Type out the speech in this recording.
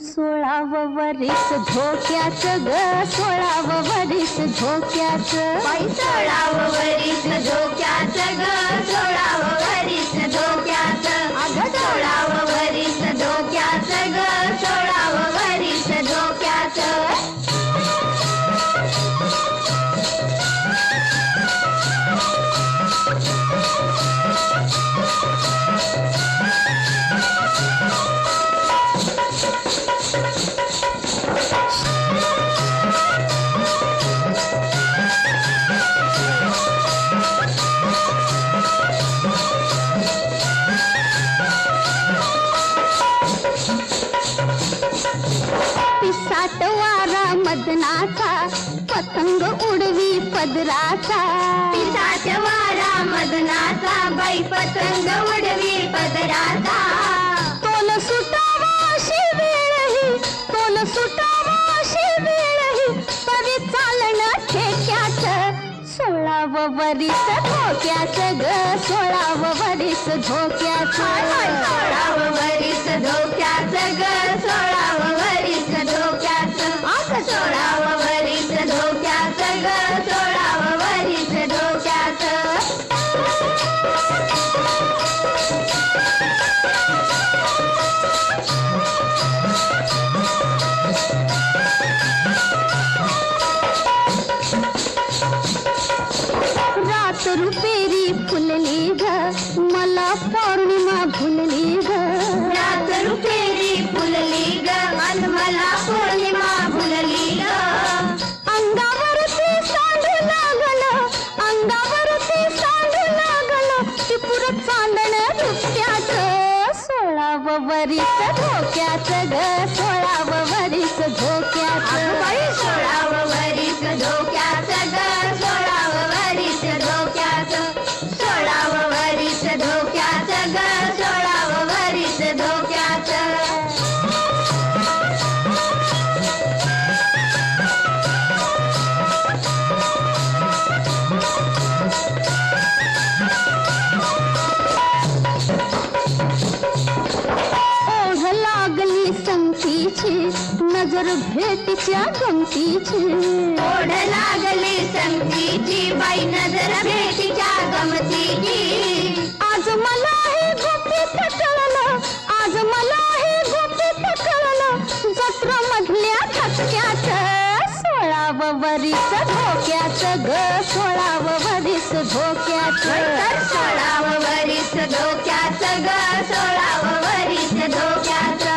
सोळावं वरीस धोक्याचं ग, 16वं वरीस धोक्याचं. 16वं वरीस धोक्याचं ग, 16वं वरीस धोक्याचं. अगं 16वं वरीस धोक्याचं ग, 16वं वरीस धोक्याचं. पिसाट वारा मदनाचा, पतंग उडवी पदराचा. पिसाट वारा मदनाचा, बाई पतंग उडवी पदराचा. तोल सुटावा अशी वेळही, तोल सुटावा अशी वेळही, तरी चालणं ठेक्याचं. 16वं वरीस धोक्याचं ग, 16वं वरीस धोक्याचं. 16वं वरीस धोक्याचं ग, 16वं वरीस धोक्याचं. 16वं वरीस धोक्याचं ग, 16वं वरीस धोक्याचं. रात रुपेरी फुलली ग, मला पौर्णिमा भुलली ग. रात रुपेरी फुलली ग, अन मला पौर्णिमा भुलली ग. अंगावरती सांडू लागलं, अंगावरती सांडू लागलं, टिपूर चांदण रुपट्याचं. 16वं वरीस धोक्याचं ग, 16वं वरीस धोक्याचं. 16वं वरीस धोक्याचं ग, 16वं वरीस धोक्याचं. 16वं वरीस धोक्याचं ग, 16वं वरीस धोक्याचं. ओढ लागली संगतीची, नजर भेटीच्या गमतीची. ओढ लागली संगतीची, बाई नजर भेटीच्या गमतीची. आज मला हे गुपित कळलं, आज मला हे गुपित कळलं, जत्रा मधल्या ठसक्याचं. 16वं वरीस धोक्याचं ग, 16वं वरीस धोक्याचं. 16वं वरीस धोक्याचं ग, 16वं वरीस धोक्याचं.